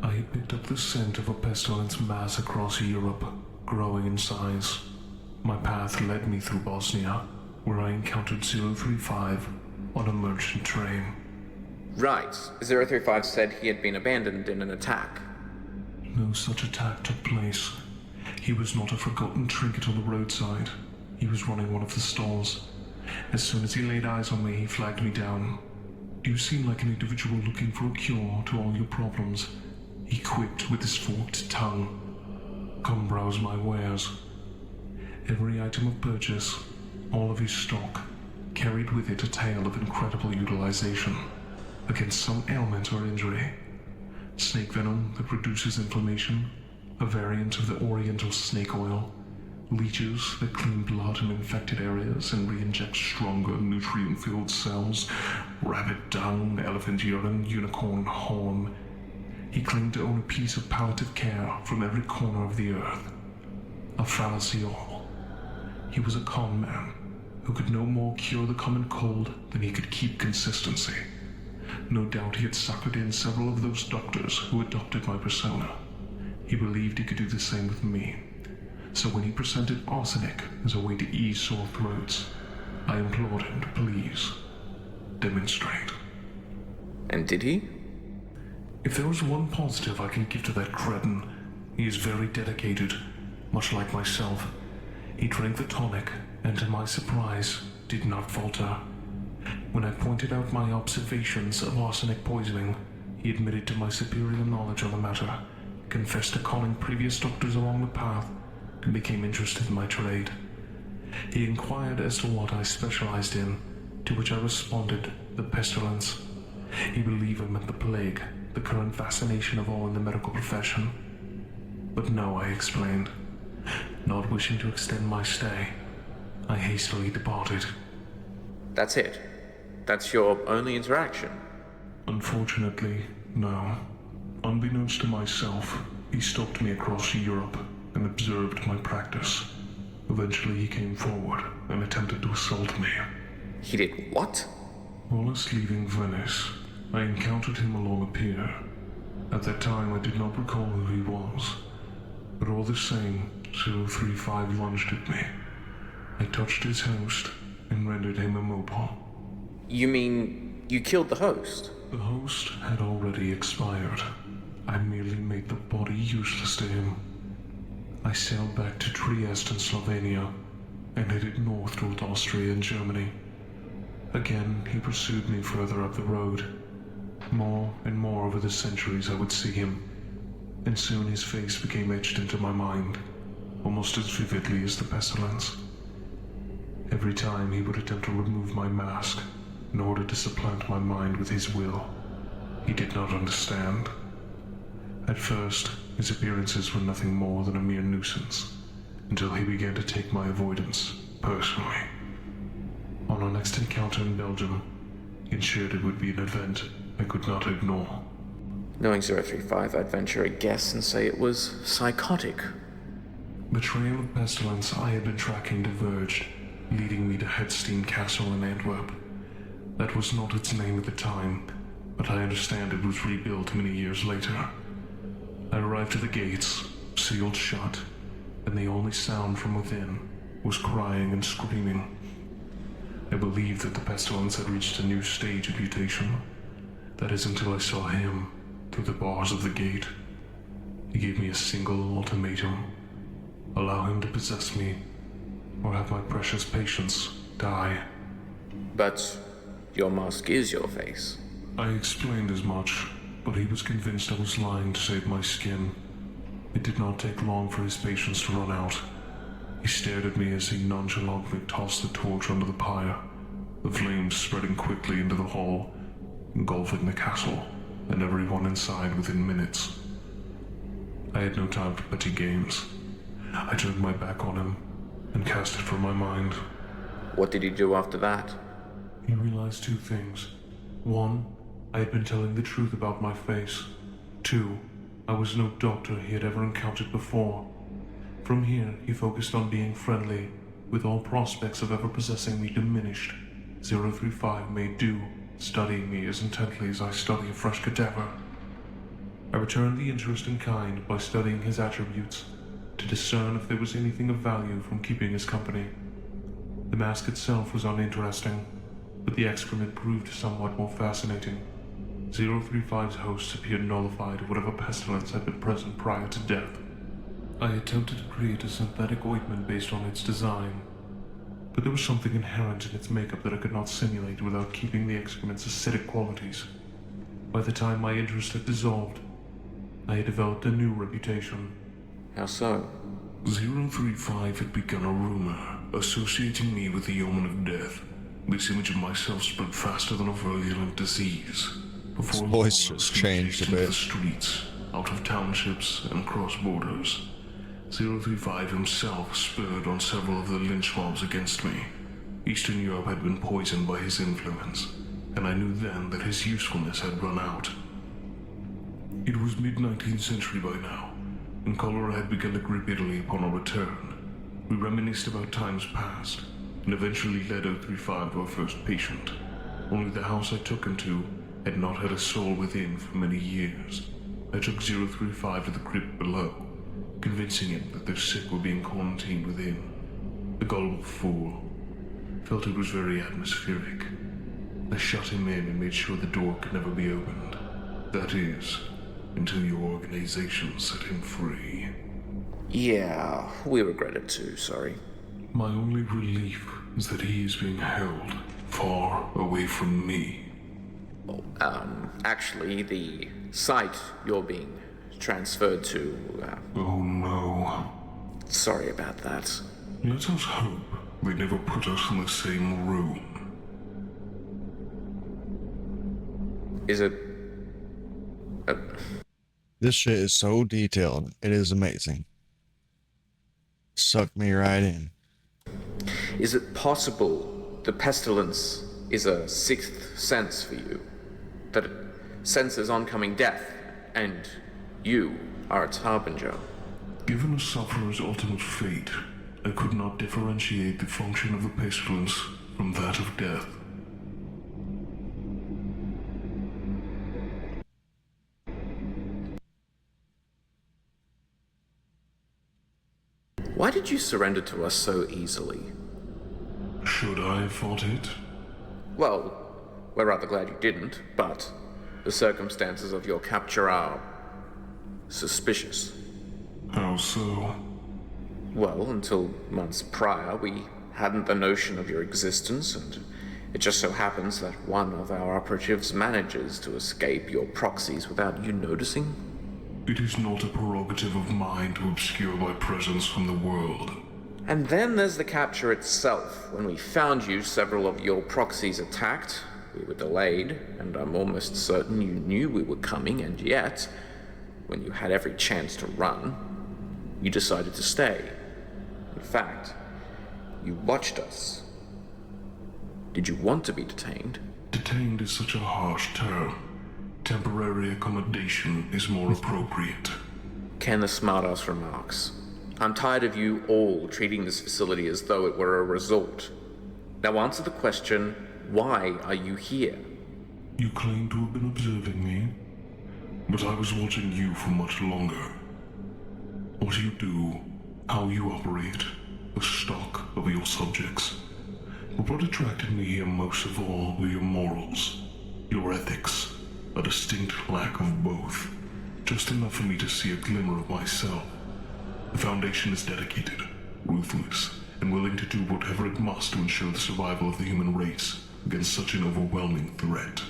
I had picked up the scent of a pestilence mass across Europe, growing in size. My path led me through Bosnia, where I encountered 035 on a merchant train. Right, 035 said he had been abandoned in an attack. No such attack took place. He was not a forgotten trinket on the roadside. He was running one of the stalls. As soon as he laid eyes on me, he flagged me down. You seem like an individual looking for a cure to all your problems. He quipped with his forked tongue. Come browse my wares. Every item of purchase, all of his stock, carried with it a tale of incredible utilization against some ailment or injury. Snake venom that reduces inflammation, a variant of the oriental snake oil, Leeches that clean blood in infected areas and re-inject stronger, nutrient-filled cells. Rabbit dung, elephant urine, unicorn horn. He claimed to own a piece of palliative care from every corner of the earth. A fallacy all. He was a con man who could no more cure the common cold than he could keep consistency. No doubt he had suckered in several of those doctors who adopted my persona. He believed he could do the same with me. So when he presented arsenic as a way to ease sore throats, I implored him to please demonstrate. And did he? If there was one positive I can give to that cretin, he is very dedicated, much like myself. He drank the tonic, and to my surprise, did not falter. When I pointed out my observations of arsenic poisoning, he admitted to my superior knowledge on the matter, confessed to conning previous doctors along the path, and became interested in my trade. He inquired as to what I specialized in, to which I responded, the pestilence. He believed I meant the plague, the current fascination of all in the medical profession. But no, I explained. Not wishing to extend my stay, I hastily departed. That's it? That's your only interaction? Unfortunately, no. Unbeknownst to myself, he stalked me across Europe and observed my practice. Eventually he came forward and attempted to assault me. He did what? Whilst leaving Venice, I encountered him along a pier. At that time I did not recall who he was, but all the same, 035 lunged at me. I touched his host and rendered him immobile. You mean you killed the host? The host had already expired. I merely made the body useless to him. I sailed back to Trieste in Slovenia and headed north toward Austria and Germany. Again, he pursued me further up the road. More and more over the centuries I would see him, and soon his face became etched into my mind, almost as vividly as the pestilence. Every time he would attempt to remove my mask in order to supplant my mind with his will. He did not understand. At first, his appearances were nothing more than a mere nuisance, until he began to take my avoidance personally. On our next encounter in Belgium, he ensured it would be an event I could not ignore. Knowing 035, I'd venture a guess and say it was psychotic. The trail of pestilence I had been tracking diverged, leading me to Hedstein Castle in Antwerp. That was not its name at the time, but I understand it was rebuilt many years later. I arrived at the gates, sealed shut, and the only sound from within was crying and screaming. I believed that the pestilence had reached a new stage of mutation. That is until I saw him through the bars of the gate. He gave me a single ultimatum. Allow him to possess me, or have my precious patients die. But your mask is your face. I explained as much, but he was convinced I was lying to save my skin. It did not take long for his patience to run out. He stared at me as he nonchalantly tossed the torch under the pyre, the flames spreading quickly into the hall, engulfing the castle and everyone inside within minutes. I had no time for petty games. I turned my back on him and cast it from my mind. What did he do after that? He realized two things. One, I had been telling the truth about my face. Two, I was no doctor he had ever encountered before. From here, he focused on being friendly, with all prospects of ever possessing me diminished. 035 made do, studying me as intently as I study a fresh cadaver. I returned the interest in kind by studying his attributes, to discern if there was anything of value from keeping his company. The mask itself was uninteresting, but the excrement proved somewhat more fascinating. 035's hosts appeared nullified of whatever pestilence had been present prior to death. I attempted to create a synthetic ointment based on its design, but there was something inherent in its makeup that I could not simulate without keeping the excrement's acidic qualities. By the time my interest had dissolved, I had developed a new reputation. How so? 035 had begun a rumor associating me with the omen of death. This image of myself spread faster than a virulent disease. Before His voice long, I just was changed a into bit. the streets, out of townships, and cross borders. 035 himself spurred on several of the lynch mobs against me. Eastern Europe had been poisoned by his influence, and I knew then that his usefulness had run out. It was mid-19th century by now, and cholera had begun to grip Italy upon our return. We reminisced about times past, and eventually led 035 to our first patient. Only the house I took him to had not had a soul within for many years. I took 035 to the crypt below, convincing him that their sick were being quarantined within. The gullible fool felt it was very atmospheric. I shut him in and made sure the door could never be opened. That is, until your organization set him free. Yeah, we regret it too, sorry. My only relief is that he is being held far away from me. Actually, the site you're being transferred to, Oh no. sorry about that. Let us hope they never put us in the same room. Is it... This shit is so detailed. It is amazing. Sucked me right in. Is it possible the pestilence is a sixth sense for you? That it senses oncoming death, and you are its harbinger? Given a sufferer's ultimate fate, I could not differentiate the function of the pestilence from that of death. Why did you surrender to us so easily? Should I have fought it? Well, we're rather glad you didn't, but the circumstances of your capture are suspicious. How so? Well, until months prior, we hadn't the notion of your existence, and it just so happens that one of our operatives manages to escape your proxies without you noticing. It is not a prerogative of mine to obscure my presence from the world. And then there's the capture itself. When we found you, several of your proxies attacked. We were delayed, and I'm almost certain you knew we were coming, and yet, when you had every chance to run, you decided to stay. In fact, you watched us. Did you want to be detained? Detained is such a harsh term. Temporary accommodation is more appropriate. Ken the smartass remarks. I'm tired of you all treating this facility as though it were a resort. Now answer the question, why are you here? You claim to have been observing me, but I was watching you for much longer. What you do, how you operate, the stock of your subjects. But what attracted me here most of all were your morals, your ethics, a distinct lack of both. Just enough for me to see a glimmer of myself. The Foundation is dedicated, ruthless, and willing to do whatever it must to ensure the survival of the human race against such an overwhelming threat.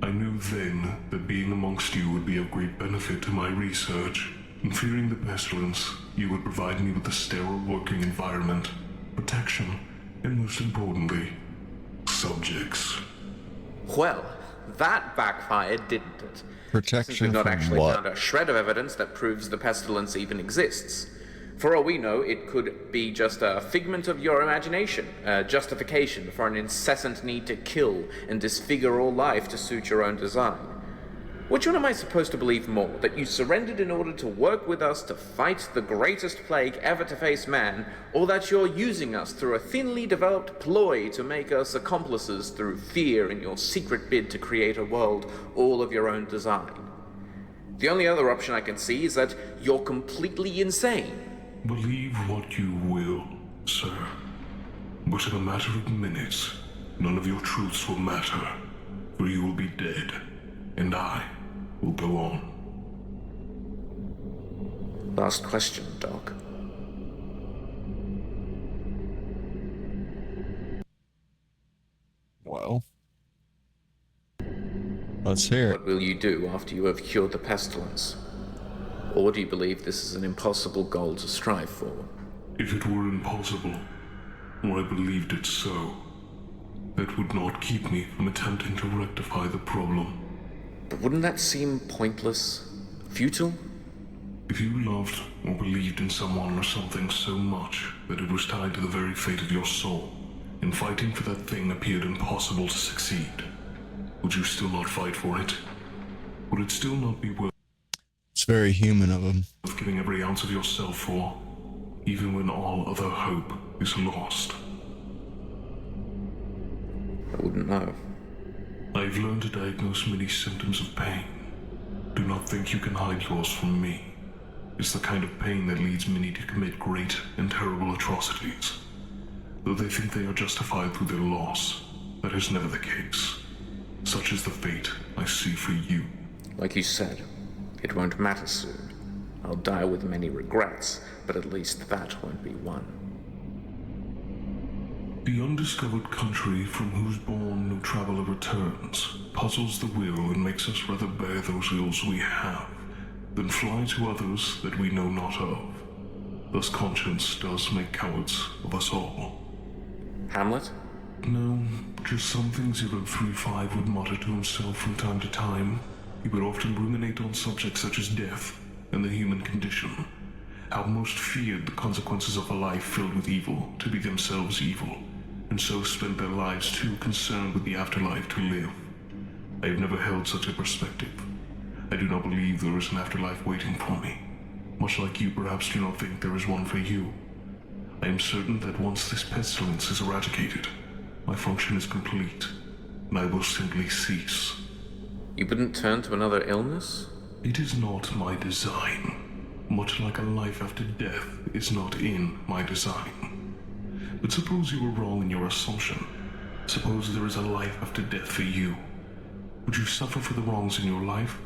I knew then that being amongst you would be of great benefit to my research, and fearing the pestilence, you would provide me with a sterile working environment, protection, and most importantly, subjects. Well, that backfired, didn't it? Protection Since we've not from actually what? found a shred of evidence that proves the pestilence even exists. For all we know, it could be just a figment of your imagination, a justification for an incessant need to kill and disfigure all life to suit your own design. Which one am I supposed to believe more? That you surrendered in order to work with us to fight the greatest plague ever to face man, or that you're using us through a thinly developed ploy to make us accomplices through fear in your secret bid to create a world all of your own design? The only other option I can see is that you're completely insane. Believe what you will, sir. But in a matter of minutes, none of your truths will matter, for you will be dead, and I will go on. Last question, Doc. Well, let's hear it. What will you do after you have cured the pestilence? Or do you believe this is an impossible goal to strive for? If it were impossible, or I believed it so, that would not keep me from attempting to rectify the problem. But wouldn't that seem pointless? Futile? If you loved or believed in someone or something so much that it was tied to the very fate of your soul, and fighting for that thing appeared impossible to succeed, would you still not fight for it? Would it still not be worth It's very human of him. giving every ounce of yourself for, even when all other hope is lost? I wouldn't know. I've learned to diagnose many symptoms of pain. Do not think you can hide yours from me. It's the kind of pain that leads many to commit great and terrible atrocities. Though they think they are justified through their loss, that is never the case. Such is the fate I see for you. Like you said, it won't matter soon. I'll die with many regrets, but at least that won't be one. The undiscovered country from whose bourne no traveler returns puzzles the will and makes us rather bear those ills we have than fly to others that we know not of. Thus conscience does make cowards of us all. Hamlet? No, just something 035 would mutter to himself from time to time. He would often ruminate on subjects such as death and the human condition. How most feared the consequences of a life filled with evil to be themselves evil, and so spent their lives too concerned with the afterlife to live. I have never held such a perspective. I do not believe there is an afterlife waiting for me. Much like you perhaps do not think there is one for you. I am certain that once this pestilence is eradicated, my function is complete, and I will simply cease. You wouldn't turn to another illness? It is not my design. Much like a life after death is not in my design. But suppose you were wrong in your assumption. Suppose there is a life after death for you. Would you suffer for the wrongs in your life?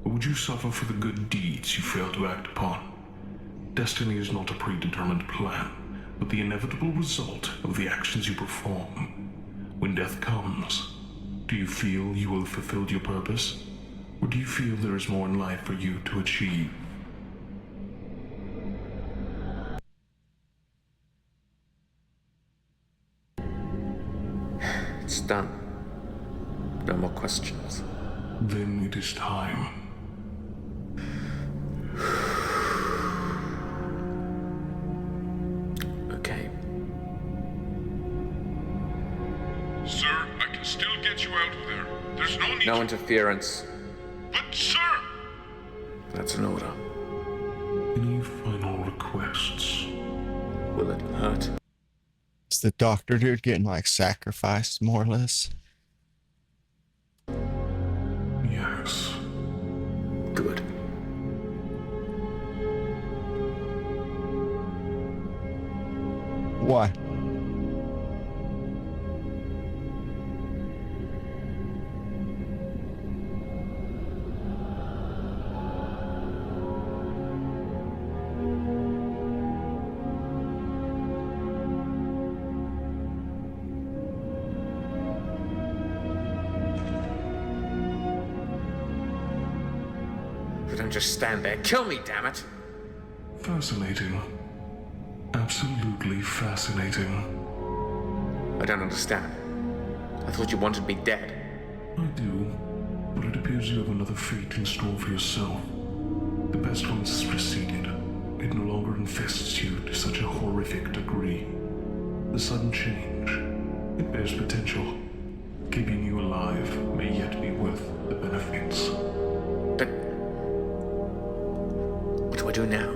Or would you suffer for the good deeds you failed to act upon? Destiny is not a predetermined plan, but the inevitable result of the actions you perform. When death comes, do you feel you will have fulfilled your purpose? Or do you feel there is more in life for you to achieve? It's done. No more questions. Then it is time. Okay. Sir, I can still get you out of there. There's no need No to... interference. But, sir! That's an order. Any final requests? Will it hurt? Is the doctor dude getting like sacrificed more or less? Yes. Good. Why? But don't just stand there. Kill me, damn it! Fascinating. Absolutely fascinating. I don't understand. I thought you wanted me dead. I do, but it appears you have another fate in store for yourself. The pestilence has receded. It no longer infests you to such a horrific degree. The sudden change, it bears potential. Keeping you alive may yet be worth the benefits. But... what do I do now?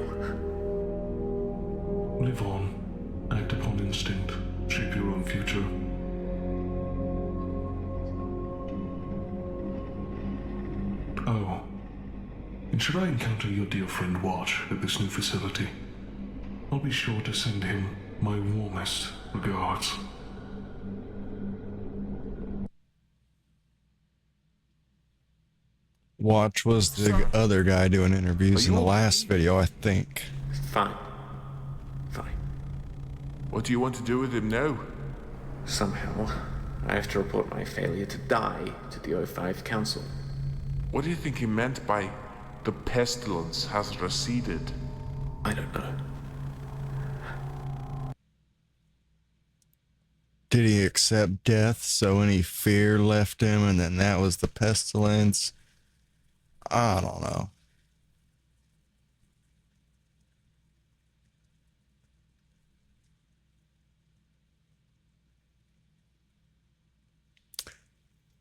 Live on. Act upon instinct. Shape your own future. Oh. And should I encounter your dear friend Watch at this new facility, I'll be sure to send him my warmest regards. Watch was the other guy doing interviews in the last video, I think. Fine. Fine. What do you want to do with him now? Somehow, I have to report my failure to die to the O5 Council. What do you think he meant by the pestilence has receded? I don't know. Did he accept death so any fear left him and then that was the pestilence? I don't know.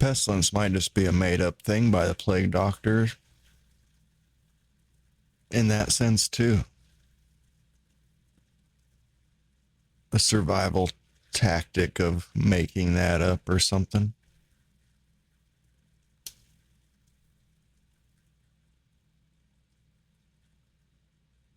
pestilence might just be a made-up thing by the plague doctors in that sense too. A survival tactic of making that up or something.